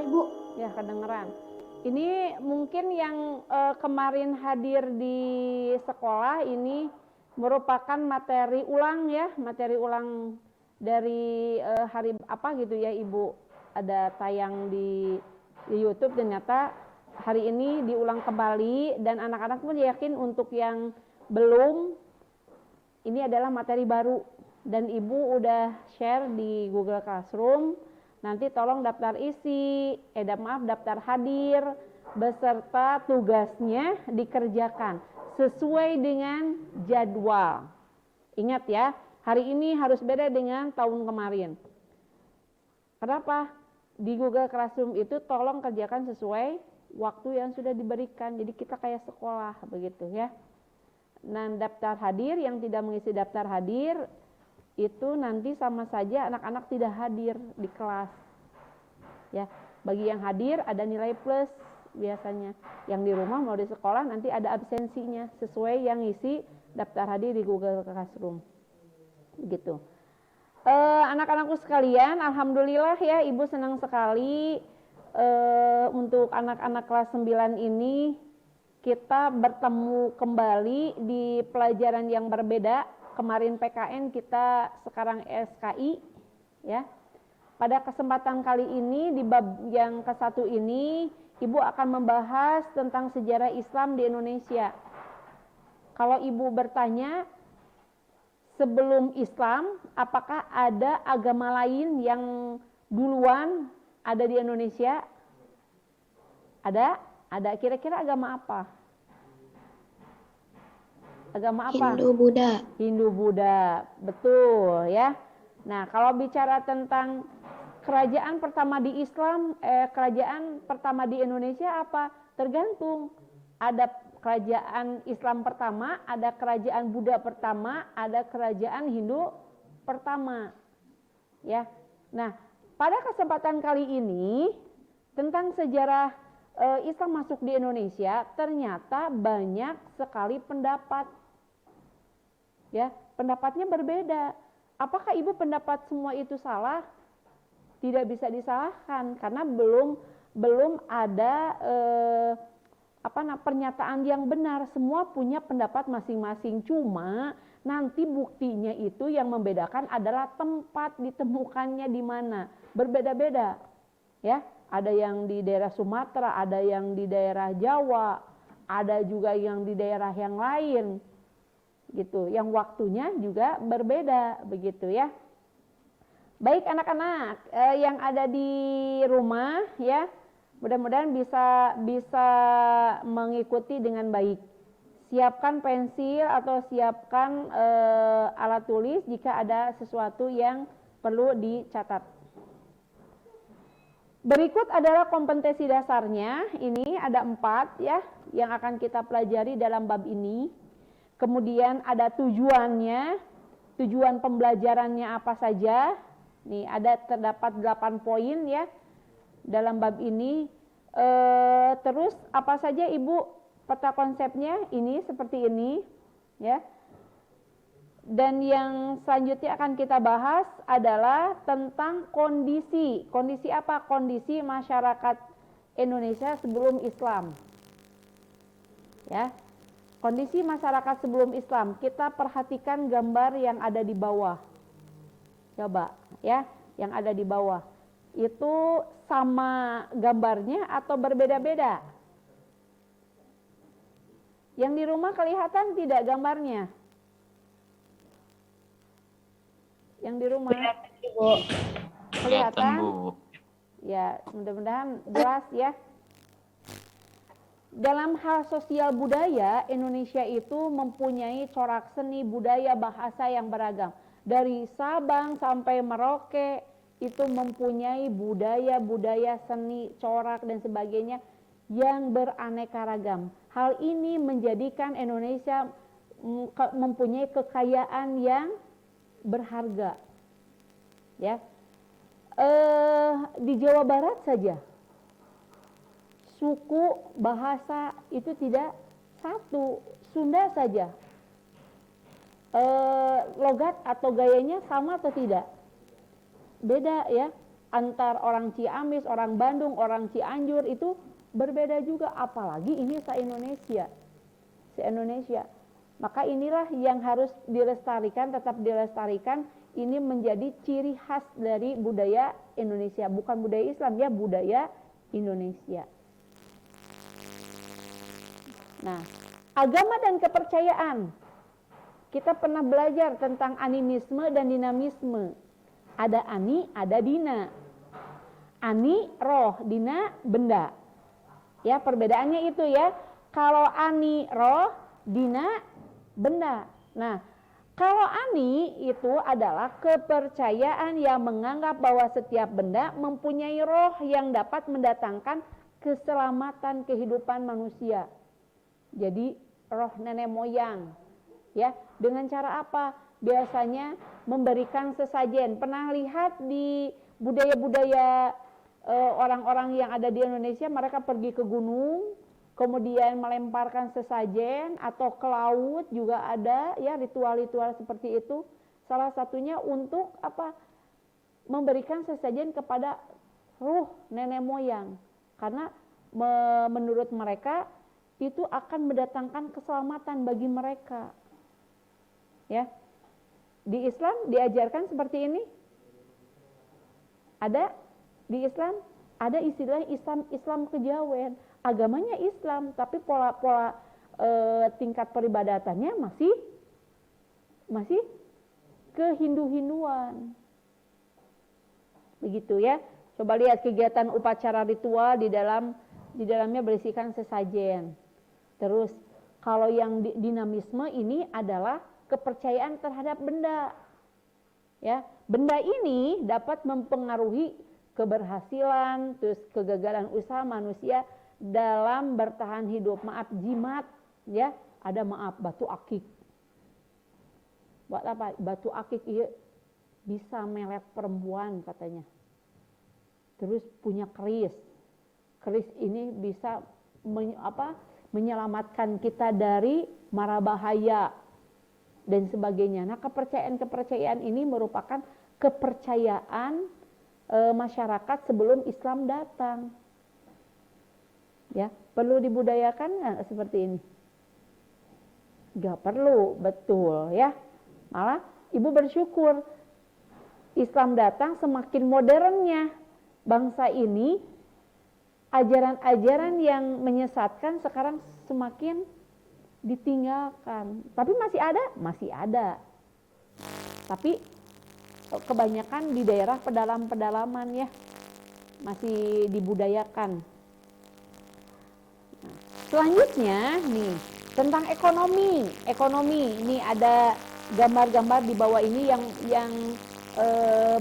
Ibu? Ya, kedengeran. Ini mungkin yang kemarin hadir di sekolah ini merupakan materi ulang ya, materi ulang dari hari apa gitu ya Ibu. Ada tayang di YouTube, ternyata hari ini diulang kembali dan anak-anak pun yakin untuk yang belum, ini adalah materi baru dan Ibu udah share di Google Classroom. Nanti tolong daftar isi, daftar hadir beserta tugasnya dikerjakan sesuai dengan jadwal. Ingat ya, hari ini harus beda dengan tahun kemarin. Kenapa? Di Google Classroom itu tolong kerjakan sesuai waktu yang sudah diberikan. Jadi kita kayak sekolah begitu ya. Nah, daftar hadir yang tidak mengisi daftar hadir itu nanti sama saja anak-anak tidak hadir di kelas. Ya, bagi yang hadir ada nilai plus biasanya. Yang di rumah mau di sekolah nanti ada absensinya sesuai yang isi daftar hadir di Google Classroom. Begitu. Anak-anakku sekalian, alhamdulillah ya Ibu senang sekali untuk anak-anak kelas 9 ini kita bertemu kembali di pelajaran yang berbeda. Kemarin PKN, kita sekarang SKI ya. Pada kesempatan kali ini di bab yang ke-1 ini Ibu akan membahas tentang sejarah Islam di Indonesia. Kalau Ibu bertanya, sebelum Islam apakah ada agama lain yang duluan ada di Indonesia? Ada? Ada. Kira-kira agama apa? Agama apa? Hindu-Buddha. Hindu-Buddha, betul ya. Nah, kalau bicara tentang kerajaan pertama di Islam, kerajaan pertama di Indonesia apa? Tergantung. Ada kerajaan Islam pertama, ada kerajaan Buddha pertama, ada kerajaan Hindu pertama. Ya. Nah, pada kesempatan kali ini tentang sejarah Islam masuk di Indonesia, ternyata banyak sekali pendapat. Ya, pendapatnya berbeda. Apakah Ibu pendapat semua itu salah? Tidak bisa disalahkan karena belum ada pernyataan yang benar. Semua punya pendapat masing-masing. Cuma nanti buktinya itu yang membedakan adalah tempat ditemukannya di mana. Berbeda-beda. Ya, ada yang di daerah Sumatera, ada yang di daerah Jawa, ada juga yang di daerah yang lain. Gitu, yang waktunya juga berbeda begitu ya. Baik anak-anak yang ada di rumah ya, mudah-mudahan bisa mengikuti dengan baik. Siapkan pensil atau siapkan alat tulis jika ada sesuatu yang perlu dicatat. Berikut adalah kompetensi dasarnya. Ini ada 4 ya yang akan kita pelajari dalam bab ini. Kemudian ada tujuannya, tujuan pembelajarannya apa saja. Nih terdapat 8 poin ya dalam bab ini. Terus apa saja Ibu peta konsepnya ini seperti ini ya. Dan yang selanjutnya akan kita bahas adalah tentang kondisi. Kondisi apa? Kondisi masyarakat Indonesia sebelum Islam. Ya. Kondisi masyarakat sebelum Islam, kita perhatikan gambar yang ada di bawah. Coba ya, yang ada di bawah. Itu sama gambarnya atau berbeda-beda? Yang di rumah kelihatan tidak gambarnya? Yang di rumah kelihatan? Ya, mudah-mudahan jelas ya. Dalam hal sosial budaya, Indonesia itu mempunyai corak seni budaya bahasa yang beragam. Dari Sabang sampai Merauke itu mempunyai budaya-budaya seni, corak dan sebagainya yang beraneka ragam. Hal ini menjadikan Indonesia mempunyai kekayaan yang berharga. Ya. Di Jawa Barat saja suku, bahasa itu tidak satu. Sunda saja logat atau gayanya sama atau tidak? Beda ya. antar orang Ciamis, orang Bandung, orang Cianjur itu berbeda juga, apalagi ini se-Indonesia. Se-Indonesia. Maka inilah yang harus dilestarikan, tetap dilestarikan. Ini menjadi ciri khas dari budaya Indonesia, bukan budaya Islam ya, budaya Indonesia. Nah, agama dan kepercayaan. Kita pernah belajar tentang animisme dan dinamisme. Ada ani, ada dina. Ani roh, dina benda. Ya, perbedaannya itu ya. Kalau ani roh, dina benda. Nah, kalau ani itu adalah kepercayaan yang menganggap bahwa setiap benda mempunyai roh yang dapat mendatangkan keselamatan kehidupan manusia. Jadi roh nenek moyang. Ya, dengan cara apa? Biasanya memberikan sesajen. Pernah lihat di budaya-budaya orang-orang yang ada di Indonesia, mereka pergi ke gunung, kemudian melemparkan sesajen, atau ke laut juga ada ya ritual-ritual seperti itu. Salah satunya untuk apa? Memberikan sesajen kepada ruh nenek moyang. Karena menurut mereka itu akan mendatangkan keselamatan bagi mereka. Ya, di Islam diajarkan seperti ini. Ada di Islam ada istilah Islam kejawen. Agamanya Islam, tapi pola-pola tingkat peribadatannya masih ke Hindu-Hinduan. Begitu ya. Coba lihat kegiatan upacara ritual di dalamnya berisikan sesajen. Terus kalau yang dinamisme ini adalah kepercayaan terhadap benda. Ya, benda ini dapat mempengaruhi keberhasilan, terus kegagalan usaha manusia dalam bertahan hidup. Maaf jimat, ya, ada maaf batu akik. Buat apa? Batu akik iya bisa melet perempuan katanya. Terus punya keris. Keris ini bisa menyelamatkan kita dari mara bahaya dan sebagainya. Nah, kepercayaan ini merupakan kepercayaan masyarakat sebelum Islam datang. Ya, perlu dibudayakan nggak seperti ini? Nggak perlu, betul ya. Malah ibu bersyukur Islam datang semakin modernnya bangsa ini, ajaran-ajaran yang menyesatkan sekarang semakin ditinggalkan. Tapi masih ada? Masih ada. Tapi kebanyakan di daerah pedalaman ya, masih dibudayakan. Nah, selanjutnya nih, tentang ekonomi. Ekonomi, ini ada gambar-gambar di bawah ini yang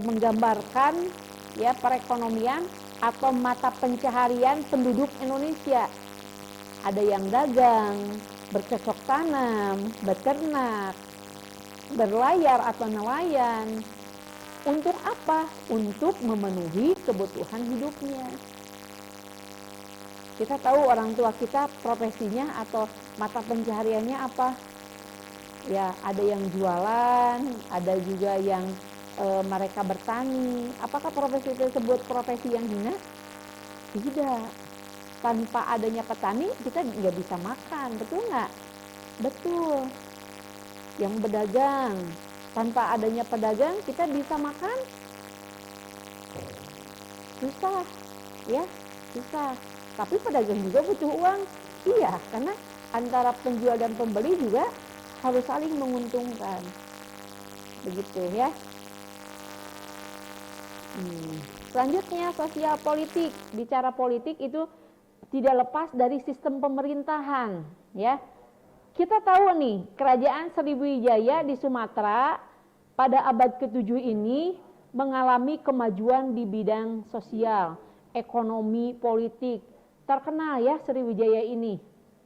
menggambarkan ya perekonomian atau mata pencaharian penduduk Indonesia. Ada yang dagang, bercocok tanam, beternak, berlayar atau nelayan. Untuk apa? Untuk memenuhi kebutuhan hidupnya. Kita tahu orang tua kita profesinya atau mata pencahariannya apa? Ya, ada yang jualan, ada juga yang mereka bertani. Apakah profesi tersebut profesi yang hina? Tidak. Tanpa adanya petani kita nggak bisa makan, betul nggak? Betul. Yang berdagang, tanpa adanya pedagang kita bisa makan? Susah, ya, susah. Tapi pedagang juga butuh uang, iya, karena antara penjual dan pembeli juga harus saling menguntungkan, begitu ya. Selanjutnya sosial politik. Bicara politik itu tidak lepas dari sistem pemerintahan, ya. Kita tahu nih, kerajaan Sriwijaya di Sumatera pada abad ke-7 ini mengalami kemajuan di bidang sosial, ekonomi, politik. Terkenal ya Sriwijaya ini,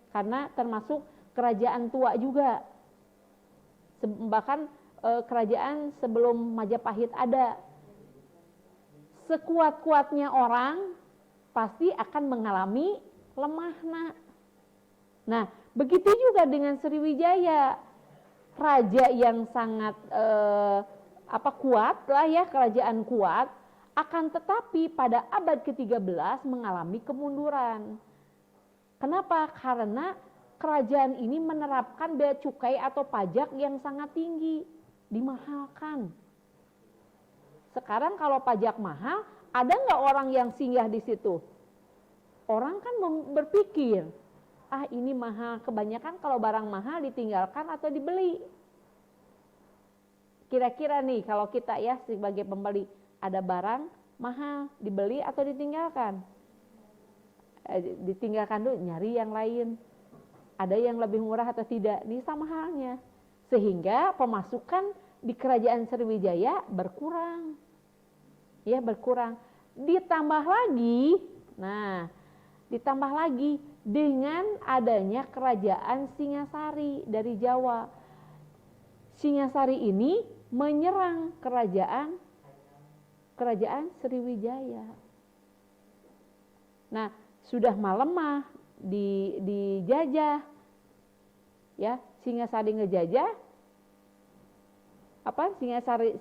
karena termasuk kerajaan tua juga. Bahkan kerajaan sebelum Majapahit ada. Sekuat-kuatnya orang pasti akan mengalami lemah. Nah, begitu juga dengan Sriwijaya, raja yang sangat kuat lah ya, kerajaan kuat, Akan tetapi pada abad ke-13 mengalami kemunduran. Kenapa? Karena kerajaan ini menerapkan bea cukai atau pajak yang sangat tinggi, dimahalkan. Sekarang kalau pajak mahal, ada nggak orang yang singgah di situ? Orang kan berpikir, ini mahal. Kebanyakan kalau barang mahal ditinggalkan atau dibeli. Kira-kira nih kalau kita ya sebagai pembeli, ada barang mahal, dibeli atau ditinggalkan? Ditinggalkan dulu, nyari yang lain. Ada yang lebih murah atau tidak? Ini sama halnya. Sehingga pemasukan di kerajaan Sriwijaya berkurang. Ya, berkurang. Ditambah lagi dengan adanya kerajaan Singasari dari Jawa. Singasari ini menyerang kerajaan Sriwijaya. Nah, sudah melemah, dijajah. Ya, Singasari ngejajah.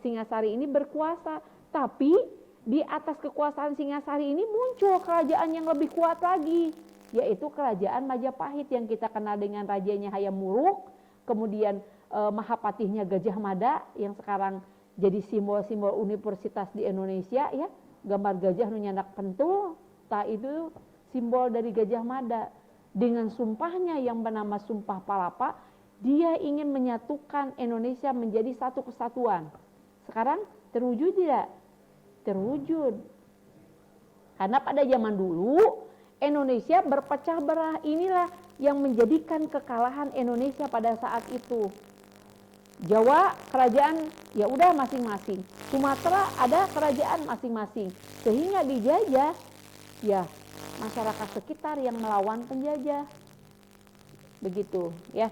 Singasari ini berkuasa, tapi di atas kekuasaan Singasari ini muncul kerajaan yang lebih kuat lagi, yaitu kerajaan Majapahit yang kita kenal dengan rajanya Hayam Wuruk, kemudian Mahapatihnya Gajah Mada yang sekarang jadi simbol-simbol universitas di Indonesia ya, gambar gajah nu nyandak pentul, itu simbol dari Gajah Mada. Dengan sumpahnya yang bernama Sumpah Palapa, dia ingin menyatukan Indonesia menjadi satu kesatuan. Sekarang terwujud tidak? Terwujud. Karena pada zaman dulu Indonesia berpecah belah, inilah yang menjadikan kekalahan Indonesia pada saat itu. Jawa kerajaan ya udah masing-masing, Sumatera ada kerajaan masing-masing, sehingga dijajah ya masyarakat sekitar yang melawan penjajah. Begitu ya.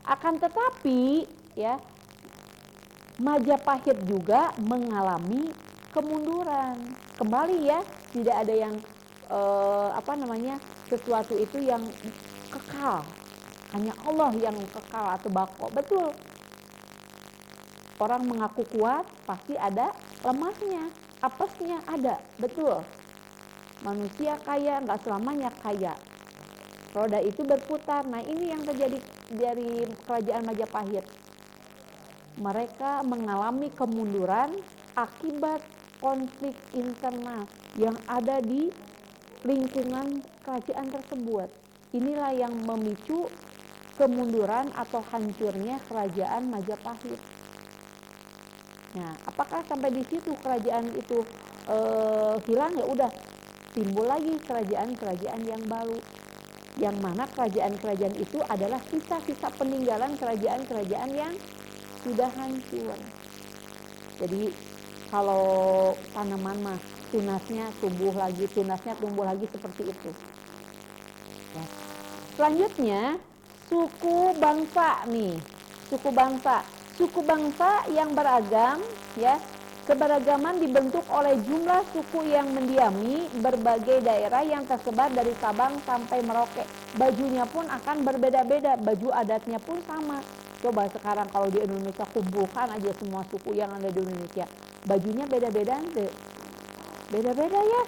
Akan tetapi ya Majapahit juga mengalami kemunduran. Kembali ya, tidak ada yang sesuatu itu yang kekal. Hanya Allah yang kekal atau bako. Betul. Orang mengaku kuat pasti ada lemahnya, apesnya ada, betul. Manusia kaya nggak selamanya kaya. Roda itu berputar. Nah, ini yang terjadi dari kerajaan Majapahit. Mereka mengalami kemunduran akibat konflik internal yang ada di lingkungan kerajaan tersebut. Inilah yang memicu kemunduran atau hancurnya kerajaan Majapahit. Nah, apakah sampai di situ kerajaan itu hilang? Ya udah, timbul lagi kerajaan-kerajaan yang baru. Yang mana kerajaan-kerajaan itu adalah sisa-sisa peninggalan kerajaan-kerajaan yang sudah hancur. Jadi kalau tanaman mah tunasnya tumbuh lagi seperti itu. Ya. Selanjutnya suku bangsa nih, suku bangsa yang beragam ya. Keberagaman dibentuk oleh jumlah suku yang mendiami berbagai daerah yang tersebar dari Sabang sampai Merauke. Bajunya pun akan berbeda-beda, baju adatnya pun sama. Coba sekarang kalau di Indonesia kumpulkan aja semua suku yang ada di Indonesia, bajunya beda-beda enggak? Beda-beda ya?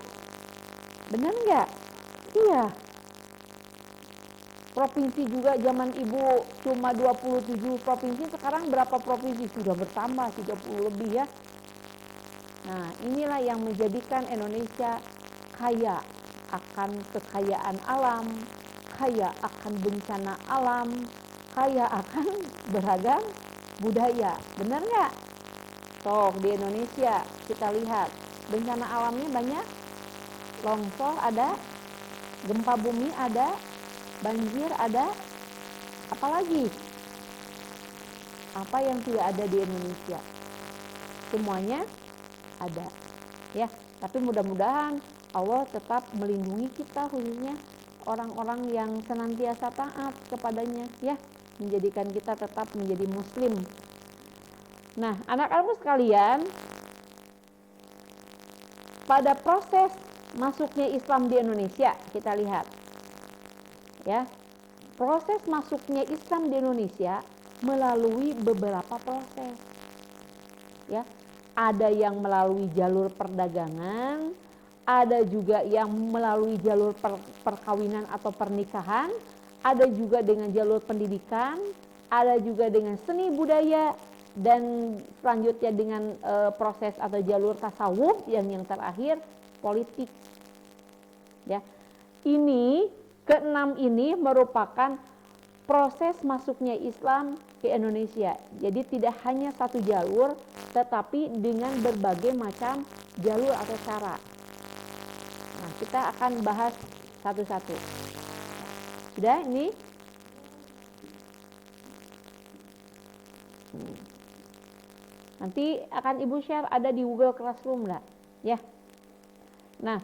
Benar nggak? Iya. Provinsi juga zaman ibu cuma 27 provinsi, sekarang berapa provinsi? Sudah bertambah 30 lebih ya. Nah, inilah yang menjadikan Indonesia kaya akan kekayaan alam, kaya akan bencana alam, kaya akan beragam budaya. Benar nggak? Sok di Indonesia kita lihat bencana alamnya banyak, longsor ada, gempa bumi ada, banjir ada, apalagi? Apa yang tidak ada di Indonesia? Semuanya ada ya, tapi mudah-mudahan Allah tetap melindungi kita, khususnya orang-orang yang senantiasa taat kepadanya ya, menjadikan kita tetap menjadi muslim. Nah, anak-anakku sekalian, pada proses masuknya Islam di Indonesia kita lihat ya, proses masuknya Islam di Indonesia melalui beberapa proses ya. ada yang melalui jalur perdagangan, ada juga yang melalui jalur perkawinan atau pernikahan, ada juga dengan jalur pendidikan, ada juga dengan seni budaya, dan selanjutnya dengan proses atau jalur tasawuf, yang terakhir politik. Ya, ini keenam ini merupakan proses masuknya Islam ke Indonesia. Jadi tidak hanya satu jalur, tetapi dengan berbagai macam jalur atau cara. Nah, kita akan bahas satu-satu. Sudah ini? Nanti akan Ibu share, ada di Google Classroom lah, ya. Nah,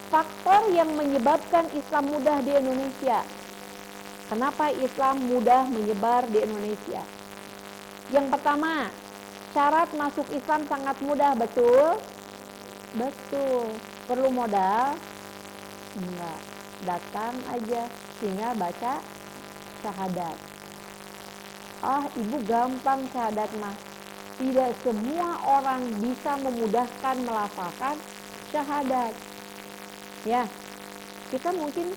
faktor yang menyebabkan Islam mudah di Indonesia. Kenapa Islam mudah menyebar di Indonesia? Yang pertama, syarat masuk Islam sangat mudah, betul? Betul. Perlu modal? Enggak. Datang aja, tinggal baca syahadat. Ibu gampang syahadat mah. Tidak semua orang bisa memudahkan melafalkan syahadat. Ya, kita mungkin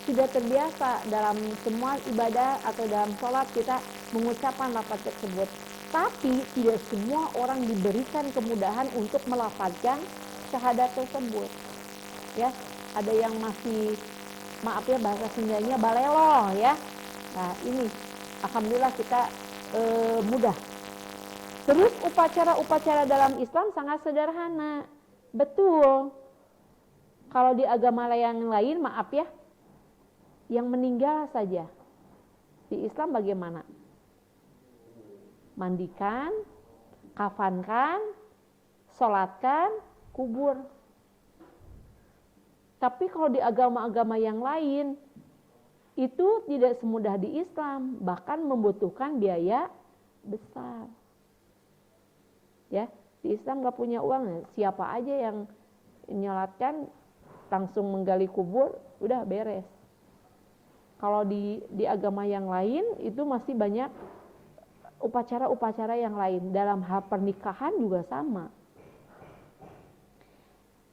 sudah terbiasa dalam semua ibadah atau dalam sholat kita mengucapkan lafaz tersebut. Tapi tidak semua orang diberikan kemudahan untuk melafazkan syahadat tersebut. Ya, ada yang masih, maaf ya bahasa Sundanya, balelo ya. Nah, ini alhamdulillah kita mudah. Terus upacara-upacara dalam Islam sangat sederhana. Betul. Kalau di agama yang lain, maaf ya, yang meninggal saja. Di Islam bagaimana? Mandikan, kafankan, sholatkan, kubur. Tapi kalau di agama-agama yang lain, itu tidak semudah di Islam, bahkan membutuhkan biaya besar. Ya, di Islam nggak punya uang, siapa aja yang nyolatkan langsung menggali kubur, udah beres. Kalau di agama yang lain itu masih banyak upacara-upacara yang lain. Dalam hal pernikahan juga sama.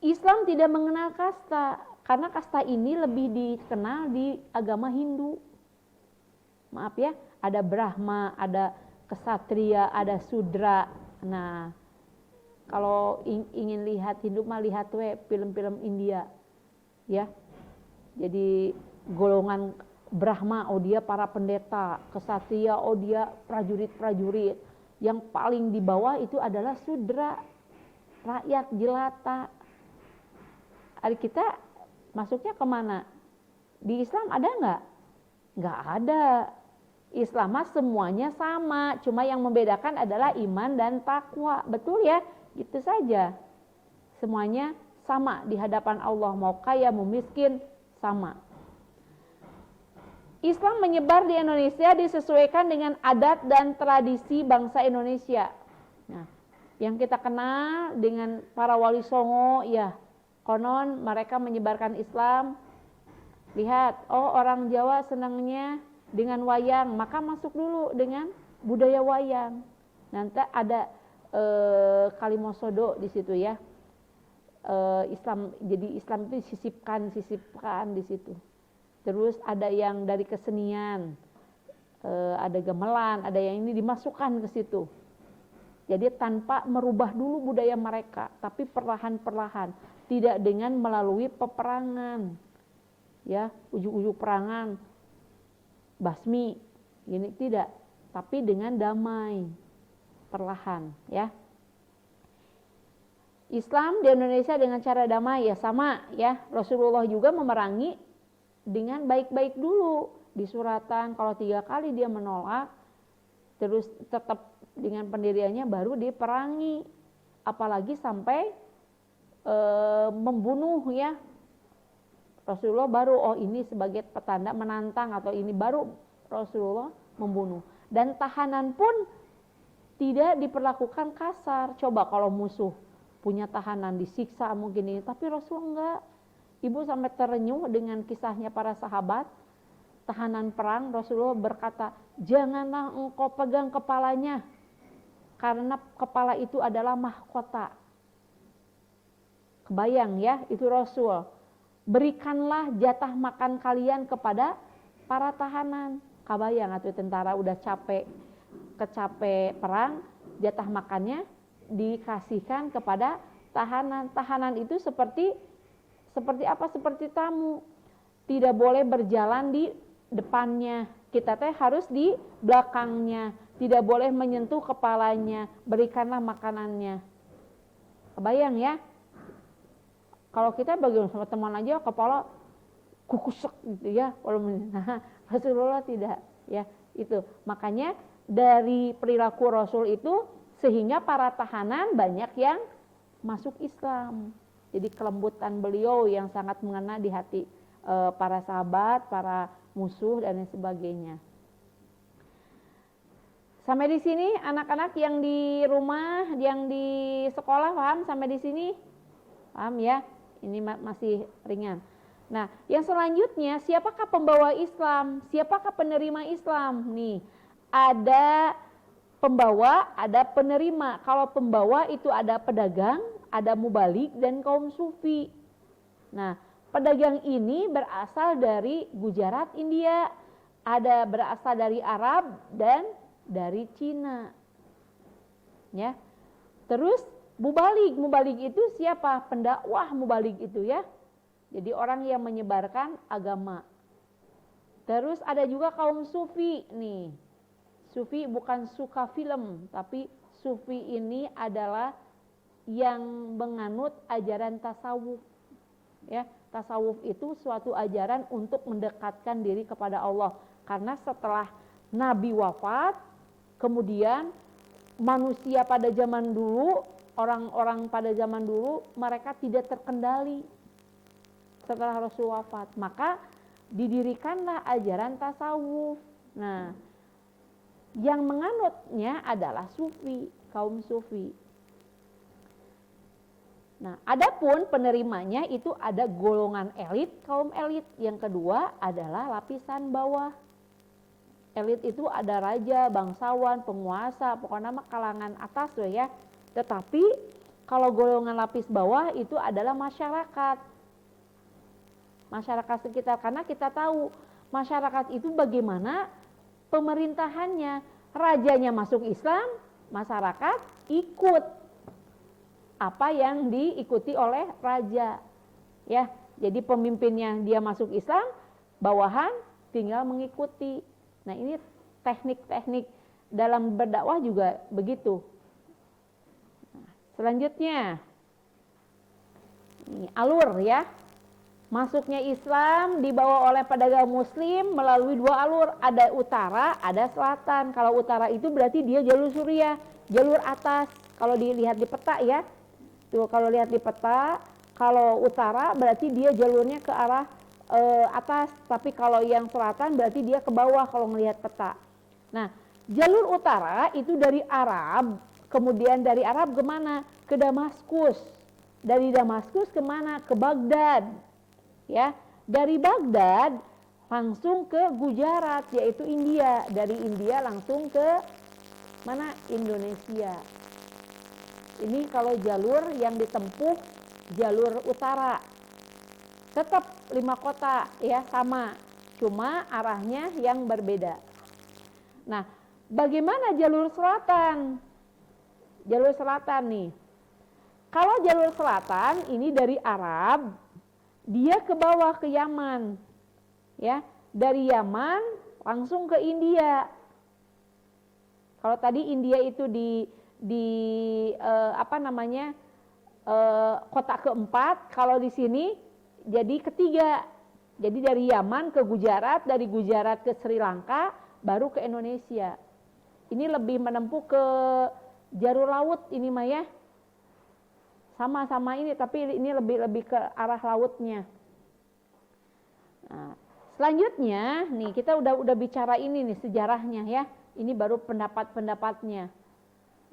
Islam tidak mengenal kasta, karena kasta ini lebih dikenal di agama Hindu. Maaf ya, ada Brahma, ada Ksatria, ada Sudra. Nah, kalau ingin lihat Hindu mah lihat film-film India. Ya, jadi golongan Brahma, oh dia para pendeta, Ksatria, oh dia prajurit-prajurit. Yang paling di bawah itu adalah Sudra, rakyat jelata. Adik kita masuknya kemana? Di Islam ada nggak? Nggak ada. Islam mah semuanya sama, cuma yang membedakan adalah iman dan takwa. Betul ya? Gitu saja. Semuanya sama di hadapan Allah, mau kaya mau miskin sama. Islam menyebar di Indonesia disesuaikan dengan adat dan tradisi bangsa Indonesia. Nah, yang kita kenal dengan para wali songo, ya konon mereka menyebarkan Islam. Lihat, oh orang Jawa senangnya dengan wayang, maka masuk dulu dengan budaya wayang. Nanti ada Kalimosodo di situ ya. Islam, jadi Islam itu sisipkan di situ. Terus ada yang dari kesenian, ada gamelan, ada yang ini dimasukkan ke situ. Jadi tanpa merubah dulu budaya mereka, tapi perlahan-perlahan, tidak dengan melalui peperangan, ya ujuk-ujuk perangan, basmi, ini tidak, tapi dengan damai, perlahan, ya. Islam di Indonesia dengan cara damai ya sama ya. Rasulullah juga memerangi dengan baik-baik dulu. Di suratan kalau 3 kali dia menolak, terus tetap dengan pendiriannya baru diperangi. Apalagi sampai membunuh ya. Rasulullah baru ini sebagai petanda menantang atau ini baru Rasulullah membunuh. Dan tahanan pun tidak diperlakukan kasar. Coba kalau musuh punya tahanan disiksa mungkin ini, tapi Rasul enggak. Ibu sampai terenyuh dengan kisahnya para sahabat tahanan perang. Rasulullah berkata, janganlah engkau pegang kepalanya, karena kepala itu adalah mahkota. Kebayang ya, itu Rasul. Berikanlah jatah makan kalian kepada para tahanan. Kebayang atau tentara udah kecapek perang, jatah makannya dikasihkan kepada tahanan. Tahanan itu seperti apa? Seperti tamu. Tidak boleh berjalan di depannya. Kita teh harus di belakangnya. Tidak boleh menyentuh kepalanya. Berikanlah makanannya. Kebayang ya? Kalau kita bagaimana sama teman aja kepala kukusek gitu ya. Nah, Rasulullah tidak ya. Itu. Makanya dari perilaku Rasul itu sehingga para tahanan banyak yang masuk Islam. Jadi kelembutan beliau yang sangat mengena di hati para sahabat, para musuh dan lain sebagainya. Sampai di sini anak-anak yang di rumah, yang di sekolah paham sampai di sini? Paham ya? Ini masih ringan. Nah, yang selanjutnya siapakah pembawa Islam? Siapakah penerima Islam? Nih, ada pembawa, ada penerima. Kalau pembawa itu ada pedagang, ada mubalik dan kaum sufi. Nah, pedagang ini berasal dari Gujarat, India, ada berasal dari Arab dan dari Cina. Ya. Terus mubalik itu siapa? Pendakwah mubalik itu ya. Jadi orang yang menyebarkan agama. Terus ada juga kaum sufi nih. Sufi bukan suka film, tapi sufi ini adalah yang menganut ajaran tasawuf. Ya, tasawuf itu suatu ajaran untuk mendekatkan diri kepada Allah. Karena setelah Nabi wafat, kemudian manusia pada zaman dulu, orang-orang pada zaman dulu, mereka tidak terkendali setelah Rasul wafat. Maka didirikanlah ajaran tasawuf. Nah, yang menganutnya adalah sufi, kaum sufi. Nah, adapun penerimanya itu ada golongan elit, kaum elit. Yang kedua adalah lapisan bawah. Elit itu ada raja, bangsawan, penguasa, pokoknya nama kalangan atas loh ya. Tetapi kalau golongan lapis bawah itu adalah masyarakat. Masyarakat sekitar, karena kita tahu masyarakat itu bagaimana pemerintahannya. Rajanya masuk Islam, masyarakat ikut apa yang diikuti oleh raja. Ya, jadi pemimpinnya dia masuk Islam, bawahan tinggal mengikuti. Nah, ini teknik-teknik dalam berdakwah juga begitu. Nah, selanjutnya ini alur ya. Masuknya Islam dibawa oleh pedagang muslim melalui dua alur, ada utara, ada selatan. Kalau utara itu berarti dia jalur Suriah, jalur atas. Kalau dilihat di peta ya. Tuh kalau lihat di peta, kalau utara berarti dia jalurnya ke arah atas, tapi kalau yang selatan berarti dia ke bawah kalau melihat peta. Nah, jalur utara itu dari Arab, kemudian dari Arab kemana? Ke Damaskus. Dari Damaskus kemana? Ke Baghdad. Ya, dari Baghdad langsung ke Gujarat, yaitu India. Dari India langsung ke mana? Indonesia. Ini kalau jalur yang ditempuh jalur utara. Tetap 5 kota ya sama, cuma arahnya yang berbeda. Nah, bagaimana jalur selatan? Jalur selatan nih. Kalau jalur selatan ini dari Arab, dia ke bawah ke Yaman. Ya, dari Yaman langsung ke India. Kalau tadi India itu di kota keempat, kalau di sini jadi ketiga. Jadi dari Yaman ke Gujarat, dari Gujarat ke Sri Lanka, baru ke Indonesia. Ini lebih menempuh ke jalur laut ini mah ya. Sama-sama ini, tapi ini lebih ke arah lautnya. Nah, selanjutnya nih kita udah bicara ini nih sejarahnya ya. Ini baru pendapat-pendapatnya.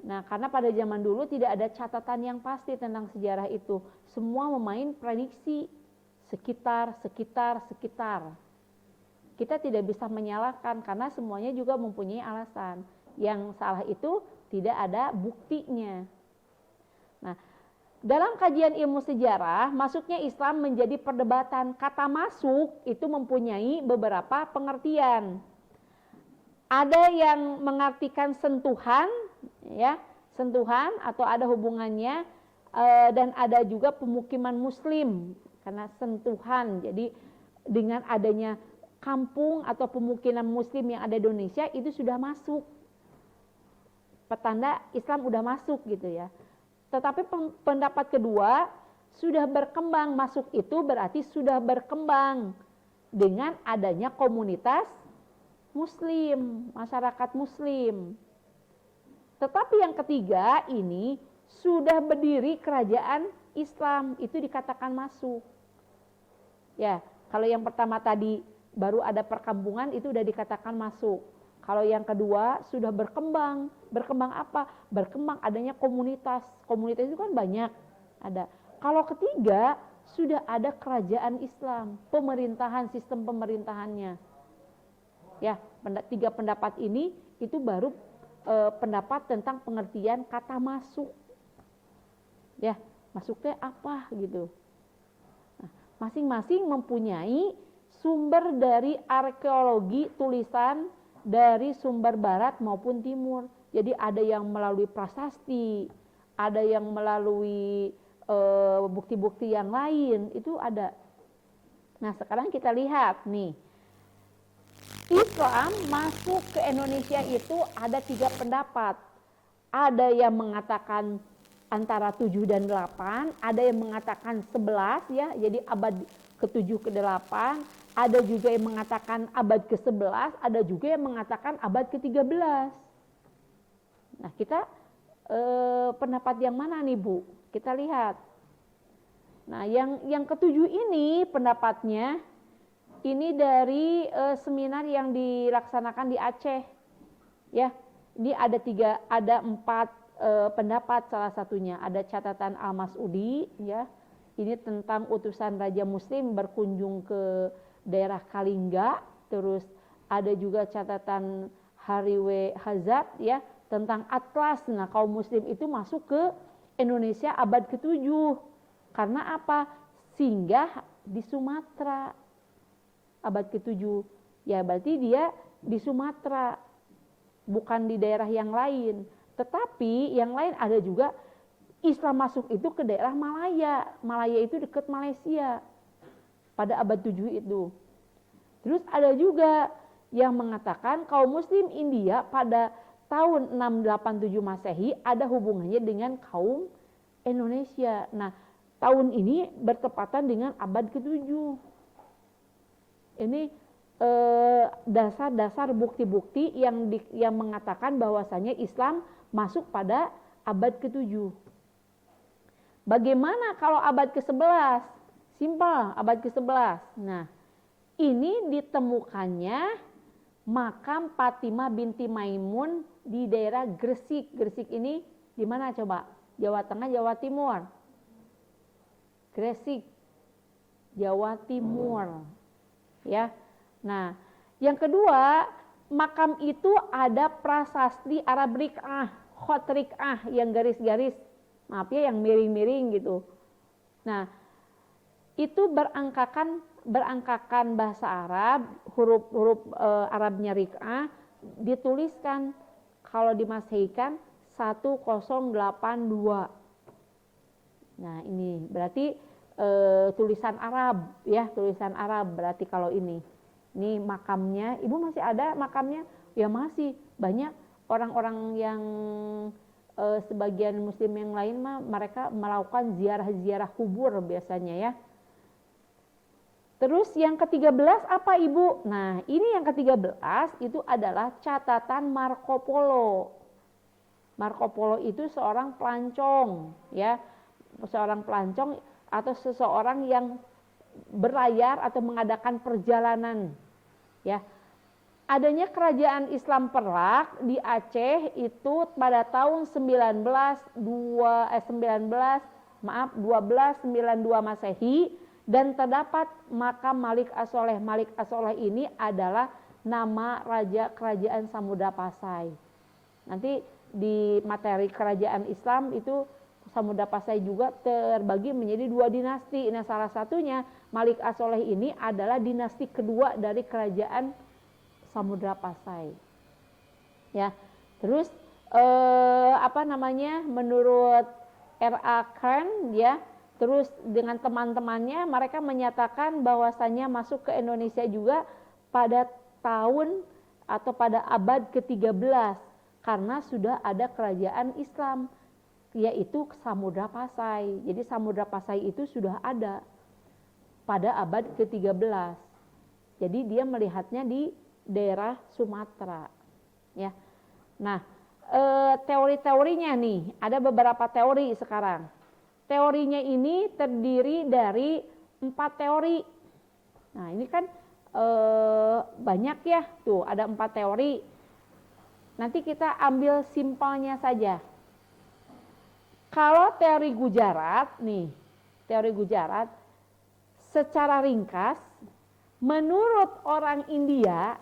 Nah, karena pada zaman dulu tidak ada catatan yang pasti tentang sejarah itu. Semua memain prediksi sekitar. Kita tidak bisa menyalahkan karena semuanya juga mempunyai alasan. Yang salah itu tidak ada buktinya. Nah, dalam kajian ilmu sejarah, masuknya Islam menjadi perdebatan. Kata masuk itu mempunyai beberapa pengertian. Ada yang mengartikan sentuhan, ya, sentuhan atau ada hubungannya, dan ada juga pemukiman Muslim karena sentuhan. Jadi dengan adanya kampung atau pemukiman Muslim yang ada di Indonesia itu sudah masuk, petanda Islam udah masuk gitu ya. Tetapi pendapat kedua, sudah berkembang, masuk itu berarti sudah berkembang dengan adanya komunitas Muslim, masyarakat Muslim. Tetapi yang ketiga ini sudah berdiri kerajaan Islam, itu dikatakan masuk. Ya, kalau yang pertama tadi baru ada perkampungan itu udah dikatakan masuk. Kalau yang kedua sudah berkembang, berkembang apa? Berkembang adanya komunitas. Komunitas itu kan banyak ada. Kalau ketiga sudah ada kerajaan Islam, pemerintahan, sistem pemerintahannya. Ya, tiga pendapat ini itu baru pendapat tentang pengertian kata masuk. Ya, masuknya apa gitu. Nah, masing-masing mempunyai sumber dari arkeologi tulisan dari sumber barat maupun timur. Jadi ada yang melalui prasasti, ada yang melalui bukti-bukti yang lain, itu ada. Nah, sekarang kita lihat nih. Islam masuk ke Indonesia itu ada 3 pendapat. Ada yang mengatakan antara 7 dan 8, ada yang mengatakan 11 ya, jadi abad ke-7 ke-8, ada juga yang mengatakan abad ke-11, ada juga yang mengatakan abad ke-13. Nah, kita pendapat yang mana nih, Bu? Kita lihat. Nah, yang ke-7 ini pendapatnya ini dari seminar yang dilaksanakan di Aceh, ya. Ini ada 4 pendapat, salah satunya ada catatan Al-Mas'udi, ya. Ini tentang utusan Raja Muslim berkunjung ke daerah Kalingga, terus ada juga catatan Hariwe Hazat, ya, tentang atlas. Nah, kaum Muslim itu masuk ke Indonesia abad ke-7, karena apa? Singgah di Sumatera. Abad ke-7, ya berarti dia di Sumatera, bukan di daerah yang lain. Tetapi yang lain ada juga Islam masuk itu ke daerah Malaya. Malaya itu dekat Malaysia pada abad 7 itu. Terus ada juga yang mengatakan kaum Muslim India pada tahun 687 Masehi ada hubungannya dengan kaum Indonesia. Nah, tahun ini bertepatan dengan abad ke-7. Ini dasar-dasar bukti-bukti yang mengatakan bahwasanya Islam masuk pada abad ke-7. Bagaimana kalau abad ke-11? Simpel, abad ke-11. Nah, ini ditemukannya makam Fatimah binti Maimun di daerah Gresik. Gresik ini di mana coba? Jawa Tengah, Jawa Timur. Gresik, Jawa Timur. Ya. Nah, yang kedua, makam itu ada prasasti Arab Rik'ah, khot Rik'ah yang garis-garis, maaf ya, yang miring-miring gitu. Nah, itu berangkakan bahasa Arab, huruf-huruf Arabnya Rik'ah, dituliskan kalau dimasehikan 1082. Nah, ini berarti tulisan Arab ya, tulisan Arab berarti kalau ini makamnya. Ibu masih ada makamnya? Ya masih. Banyak orang-orang yang sebagian Muslim yang lain mah mereka melakukan ziarah-ziarah kubur biasanya ya. Terus yang ke-13 apa Ibu? Nah, ini yang ke-13 itu adalah catatan Marco Polo. Marco Polo itu seorang pelancong ya, seorang pelancong atau seseorang yang berlayar atau mengadakan perjalanan ya. Adanya kerajaan Islam Perak di Aceh itu pada tahun 1292 Masehi, dan terdapat makam Malik As-Soleh. Malik As-Soleh ini adalah nama raja kerajaan Samudra Pasai. Nanti di materi kerajaan Islam itu Samudra Pasai juga terbagi menjadi 2 dinasti. Nah, salah satunya Malik As-Soleh ini adalah dinasti kedua dari kerajaan Samudra Pasai. Ya. Terus menurut R.A. Kern ya, terus dengan teman-temannya mereka menyatakan bahwasannya masuk ke Indonesia juga pada tahun atau pada abad ke-13 karena sudah ada kerajaan Islam, yaitu Samudra Pasai. Jadi Samudra Pasai itu sudah ada pada abad ke-13. Jadi dia melihatnya di daerah Sumatera. Ya. Nah, teori-teorinya nih, ada beberapa teori sekarang. Teorinya ini terdiri dari 4 teori. Nah, ini kan banyak ya, tuh ada 4 teori. Nanti kita ambil simpelnya saja. Kalau teori Gujarat nih, teori Gujarat secara ringkas, menurut orang India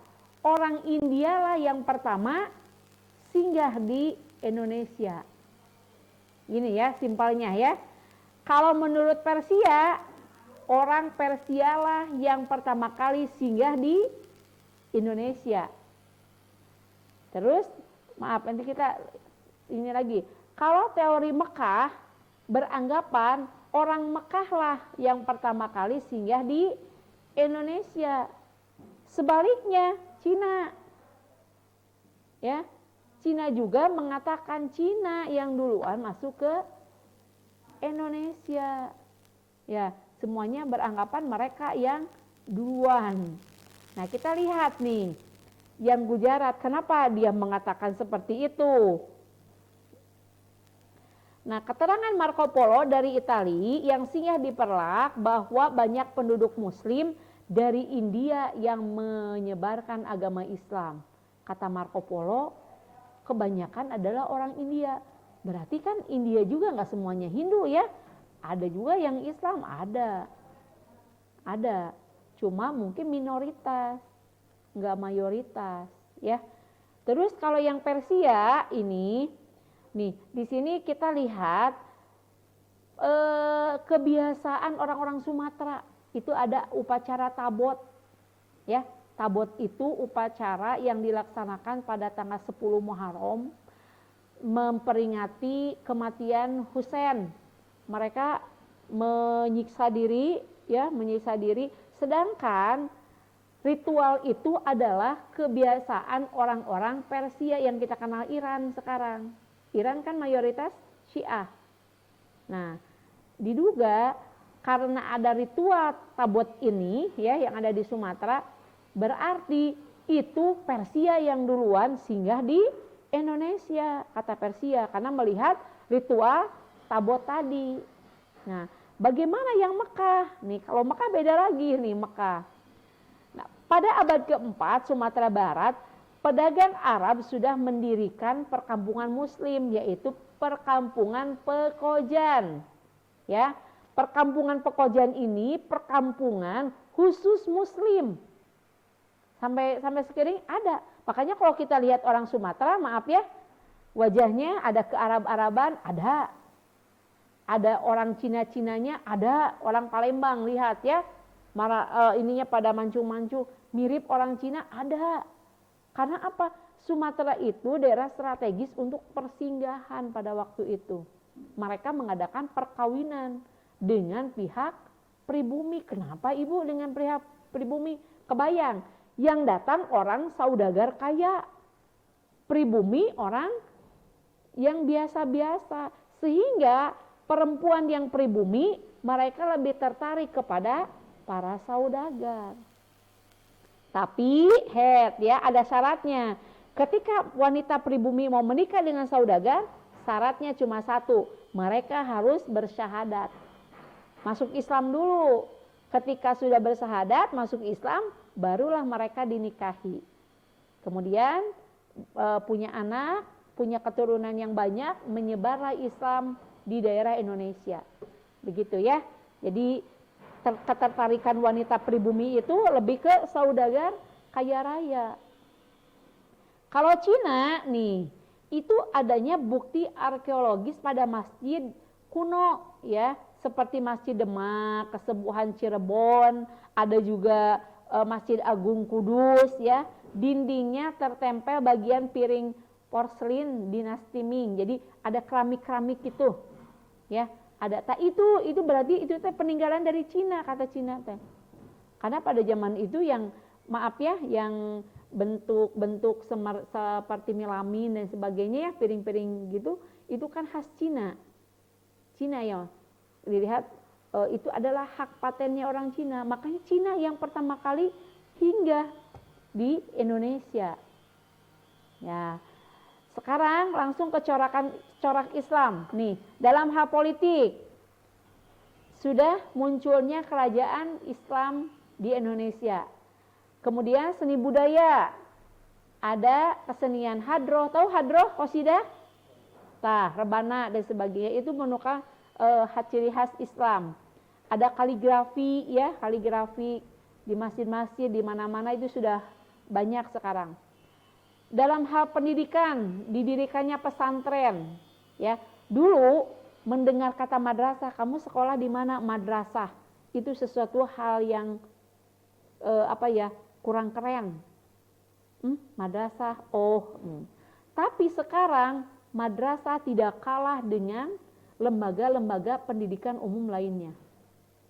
lah yang pertama singgah di Indonesia. Gini ya, simpelnya ya. Kalau menurut Persia, orang Persia lah yang pertama kali singgah di Indonesia. Terus, maaf nanti kita ini lagi. Kalau teori Mekah beranggapan orang Mekah lah yang pertama kali singgah di Indonesia. Sebaliknya Cina, ya, Cina juga mengatakan Cina yang duluan masuk ke Indonesia. Ya, semuanya beranggapan mereka yang duluan. Nah, kita lihat nih, yang Gujarat, kenapa dia mengatakan seperti itu? Nah, keterangan Marco Polo dari Italia yang singgah di Perlak bahwa banyak penduduk Muslim dari India yang menyebarkan agama Islam. Kata Marco Polo, kebanyakan adalah orang India. Berarti kan India juga nggak semuanya Hindu ya. Ada juga yang Islam, ada. Cuma mungkin minoritas, nggak mayoritas ya. Terus kalau yang Persia ini, nih di sini kita lihat kebiasaan orang-orang Sumatera itu ada upacara tabot, ya. Tabot itu upacara yang dilaksanakan pada tanggal 10 Muharram memperingati kematian Husain. Mereka menyiksa diri, ya, menyiksa diri. Sedangkan ritual itu adalah kebiasaan orang-orang Persia yang kita kenal Iran sekarang. Iran kan mayoritas Syiah. Nah, diduga karena ada ritual tabot ini, ya, yang ada di Sumatera, berarti itu Persia yang duluan singgah di Indonesia, kata Persia, karena melihat ritual tabot tadi. Nah, bagaimana yang Mekah? Nih, kalau Mekah beda lagi nih Mekah. Nah, pada abad keempat Sumatera Barat, pedagang Arab sudah mendirikan perkampungan Muslim, yaitu perkampungan Pekojan. Ya, perkampungan Pekojan ini perkampungan khusus Muslim. Sampai sekarang ada. Makanya kalau kita lihat orang Sumatera, maaf ya, wajahnya ada ke Arab-Araban, ada. Ada orang Cina-Cinanya, ada. Orang Palembang, lihat ya, ininya pada mancung-mancung, mirip orang Cina, ada. Karena apa? Sumatera itu daerah strategis untuk persinggahan pada waktu itu. Mereka mengadakan perkawinan dengan pihak pribumi. Kenapa ibu dengan pihak pribumi? Kebayang, yang datang orang saudagar kaya, pribumi orang yang biasa-biasa. Sehingga perempuan yang pribumi mereka lebih tertarik kepada para saudagar. Tapi ya, ada syaratnya. Ketika wanita pribumi mau menikah dengan saudagar, syaratnya cuma satu, mereka harus bersyahadat. Masuk Islam dulu. Ketika sudah bersyahadat, masuk Islam, barulah mereka dinikahi. Kemudian punya anak, punya keturunan yang banyak, menyebarlah Islam di daerah Indonesia. Begitu ya. Jadi ketertarikan wanita pribumi itu lebih ke saudagar kaya raya. Kalau Cina nih, itu adanya bukti arkeologis pada masjid kuno ya, seperti Masjid Demak, Kesembuhan Cirebon, ada juga Masjid Agung Kudus ya, dindingnya tertempel bagian piring porselin dinasti Ming. Jadi ada keramik-keramik itu ya, ada. Itu berarti itu teh peninggalan dari Cina, kata Cina teh. Karena pada zaman itu yang maaf ya, yang bentuk-bentuk seperti melamin dan sebagainya ya, piring-piring gitu, itu kan khas Cina. Cina ya, dilihat itu adalah hak patennya orang Cina. Makanya Cina yang pertama kali hinggah di Indonesia. Ya, sekarang langsung ke corak Islam. Nih, dalam hal politik sudah munculnya kerajaan Islam di Indonesia. Kemudian seni budaya, ada kesenian hadroh, tahu hadroh, qasidah, rebana dan sebagainya, itu merupakan ciri khas Islam. Ada kaligrafi ya, kaligrafi di masjid-masjid di mana-mana itu sudah banyak sekarang. Dalam hal pendidikan, didirikannya pesantren ya. Dulu mendengar kata madrasah, kamu sekolah di mana? Madrasah. Itu sesuatu hal yang kurang keren. Madrasah. Tapi sekarang madrasah tidak kalah dengan lembaga-lembaga pendidikan umum lainnya.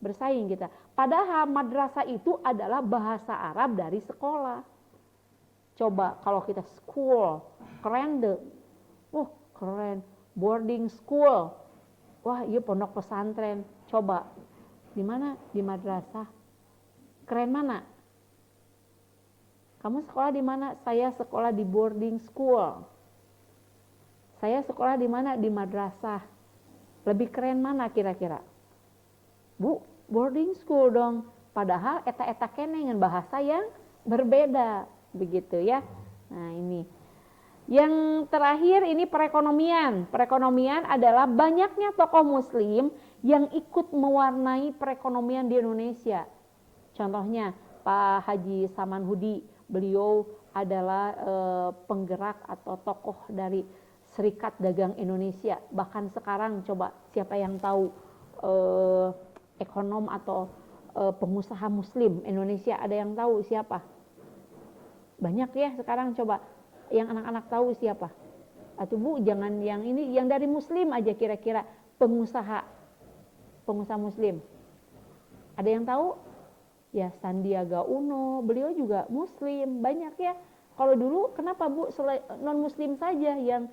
Bersaing kita. Padahal madrasah itu adalah bahasa Arab dari sekolah. Coba kalau kita school, keren deh. Keren. Boarding school. Wah, iya pondok pesantren. Coba. Di mana? Di madrasah. Keren mana? Kamu sekolah di mana? Saya sekolah di boarding school. Saya sekolah di mana? Di madrasah. Lebih keren mana kira-kira? Bu, boarding school dong. Padahal eta-eta kene dengan bahasa yang berbeda. Begitu ya. Nah ini. Yang terakhir ini perekonomian. Perekonomian adalah banyaknya tokoh muslim yang ikut mewarnai perekonomian di Indonesia. Contohnya Pak Haji Samanhudi, beliau adalah penggerak atau tokoh dari Serikat Dagang Indonesia. Bahkan sekarang coba siapa yang tahu ekonom atau pengusaha muslim Indonesia, ada yang tahu siapa? Banyak ya sekarang, coba yang anak-anak tahu siapa? Atau Bu, jangan yang ini, yang dari muslim aja kira-kira, pengusaha muslim. Ada yang tahu? Ya Sandiaga Uno, beliau juga muslim, banyak ya. Kalau dulu kenapa Bu non muslim saja yang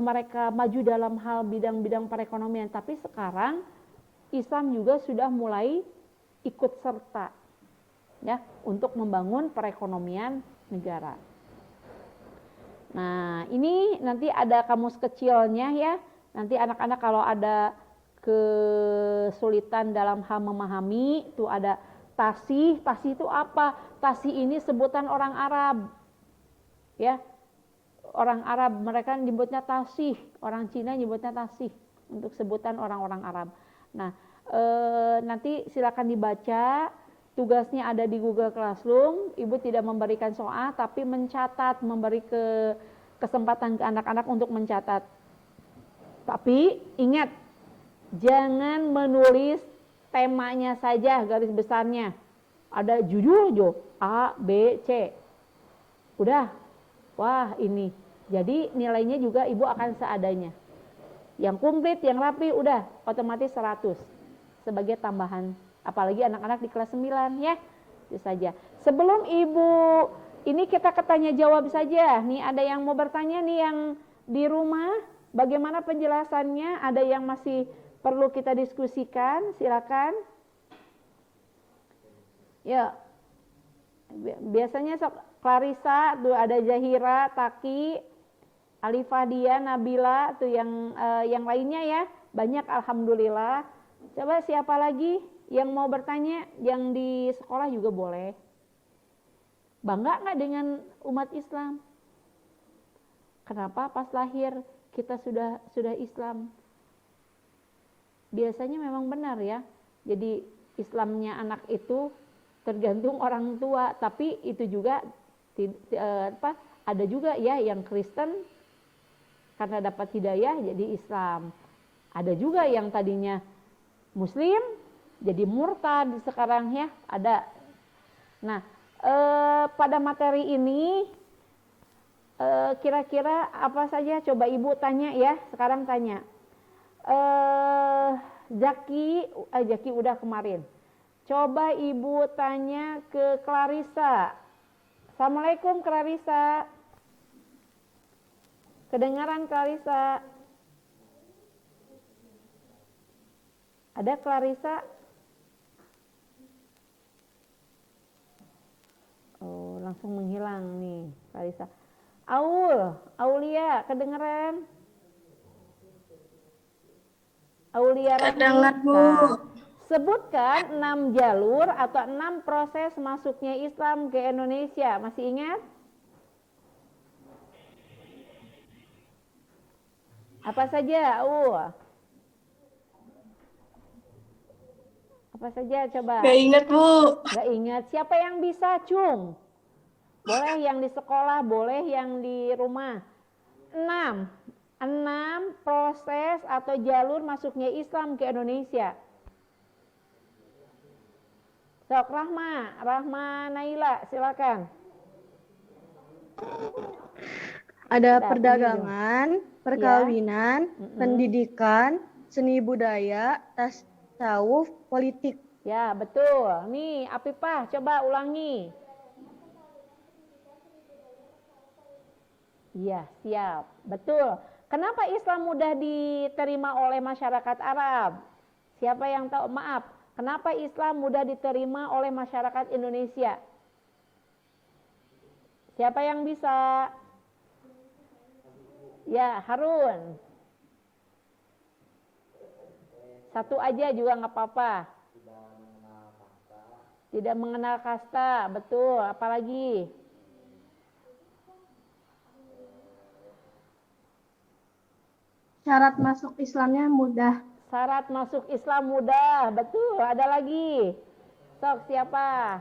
mereka maju dalam hal bidang-bidang perekonomian, tapi sekarang Islam juga sudah mulai ikut serta ya untuk membangun perekonomian negara. Nah, ini nanti ada kamus kecilnya ya. Nanti anak-anak kalau ada kesulitan dalam hal memahami, itu ada tasih. Tasih itu apa? Tasih ini sebutan orang Arab. Ya. Orang Arab mereka nyebutnya tasih, orang Cina nyebutnya tasih untuk sebutan orang-orang Arab. Nah, nanti silakan dibaca. Tugasnya ada di Google Classroom. Ibu tidak memberikan soal, tapi mencatat, memberi kesempatan ke anak-anak untuk mencatat. Tapi ingat, jangan menulis temanya saja, garis besarnya. Ada judul A, B, C. Udah, wah ini. Jadi nilainya juga ibu akan seadanya. Yang komplit, yang rapi, udah otomatis 100 sebagai tambahan. Apalagi anak-anak di kelas 9 ya. Itu saja. Sebelum ibu ini kita ketanya jawab saja. Nih ada yang mau bertanya nih yang di rumah, bagaimana penjelasannya? Ada yang masih perlu kita diskusikan? Silakan. Ya. Biasanya Clarissa, tuh ada Zahira, Taki, Alifah Dia, Nabila, tuh yang lainnya ya. Banyak alhamdulillah. Coba siapa lagi yang mau bertanya, yang di sekolah juga boleh. Bangga nggak dengan umat Islam? Kenapa pas lahir kita sudah Islam? Biasanya memang benar ya. Jadi Islamnya anak itu tergantung orang tua, tapi itu juga ada juga ya yang Kristen karena dapat hidayah jadi Islam. Ada juga yang tadinya Muslim jadi murtad sekarang ya, ada. Nah, pada materi ini kira-kira apa saja? Coba Ibu tanya ya, sekarang tanya. Jaki udah kemarin. Coba Ibu tanya ke Clarissa. Assalamualaikum Clarissa. Kedengaran Clarissa? Ada Clarissa? Oh, langsung menghilang nih Clarissa. Aulia, kedengeran? Aulia Kedengar, Bu. Nah, sebutkan 6 jalur atau 6 proses masuknya Islam ke Indonesia. Masih ingat? Apa saja, Apa saja coba? Gak ingat, Bu. Gak ingat. Siapa yang bisa, Cung? Boleh yang di sekolah, boleh yang di rumah. 6 proses atau jalur masuknya Islam ke Indonesia. Sok Rahma Naila, silakan. Ada perdagangan, perkawinan, pendidikan, seni budaya, tasawuf, politik. Ya, betul. Nih, Apipah, coba ulangi. Iya, siap. Betul. Kenapa Islam mudah diterima oleh masyarakat Arab? Siapa yang tahu? Maaf. Kenapa Islam mudah diterima oleh masyarakat Indonesia? Siapa yang bisa? Ya, Harun. Satu aja juga nggak apa-apa. Tidak mengenal kasta, betul. Apalagi? Syarat masuk Islamnya mudah. Syarat masuk Islam mudah, betul. Ada lagi? Sok, siapa?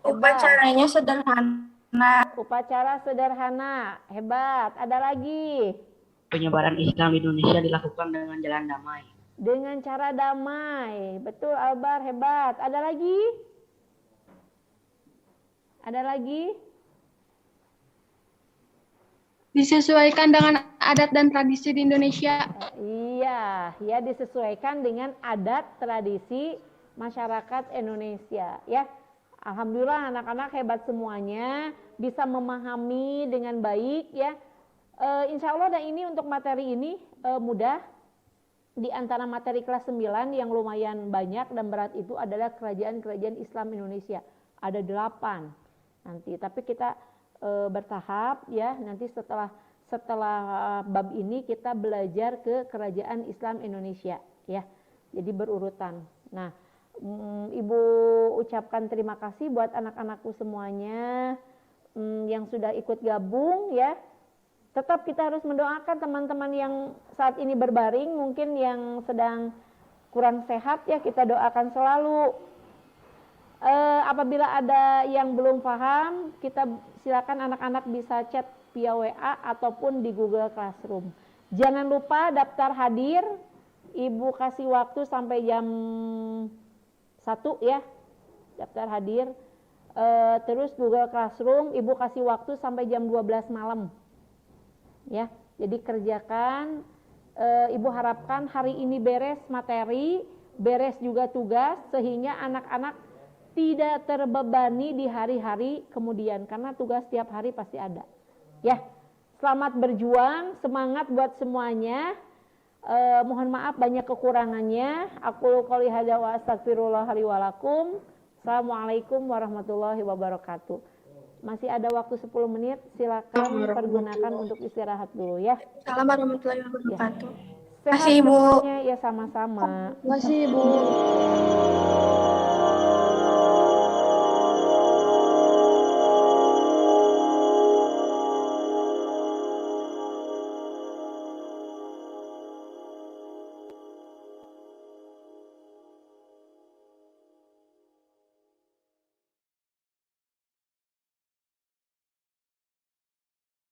Upacaranya sederhana. Upacara sederhana, hebat. Ada lagi? Penyebaran Islam di Indonesia dilakukan dengan jalan damai. Dengan cara damai, betul Albar, hebat. Ada lagi? Ada lagi? Disesuaikan dengan adat dan tradisi di Indonesia. Iya, ya disesuaikan dengan adat tradisi masyarakat Indonesia. Ya, alhamdulillah anak-anak hebat semuanya, bisa memahami dengan baik ya. Insya Allah dan ini untuk materi ini mudah. Di antara materi kelas 9 yang lumayan banyak dan berat itu adalah kerajaan-kerajaan Islam Indonesia. Ada 8 nanti, tapi kita bertahap ya. Nanti setelah bab ini kita belajar ke kerajaan Islam Indonesia ya. Jadi berurutan. Nah, Ibu ucapkan terima kasih buat anak-anakku semuanya yang sudah ikut gabung ya. Tetap kita harus mendoakan teman-teman yang saat ini berbaring, mungkin yang sedang kurang sehat ya, kita doakan selalu. Apabila ada yang belum paham, kita silakan anak-anak bisa chat via WA ataupun di Google Classroom. Jangan lupa daftar hadir, Ibu kasih waktu sampai jam 1 ya, daftar hadir. Terus Google Classroom, Ibu kasih waktu sampai jam 12 malam. Ya, jadi kerjakan. Ibu harapkan hari ini beres materi, beres juga tugas, sehingga anak-anak tidak terbebani di hari-hari kemudian, karena tugas tiap hari pasti ada. Ya, selamat berjuang, semangat buat semuanya. Mohon maaf banyak kekurangannya. Aku qouli hadza wa astaghfirullah li wa lakum. Assalamualaikum warahmatullahi wabarakatuh. Masih ada waktu 10 menit, silakan pergunakan untuk istirahat dulu ya. Assalamualaikum warahmatullahi wabarakatuh. Sehat Terima kasih, Ibu. semuanya, ya sama-sama. Terima kasih, Bu.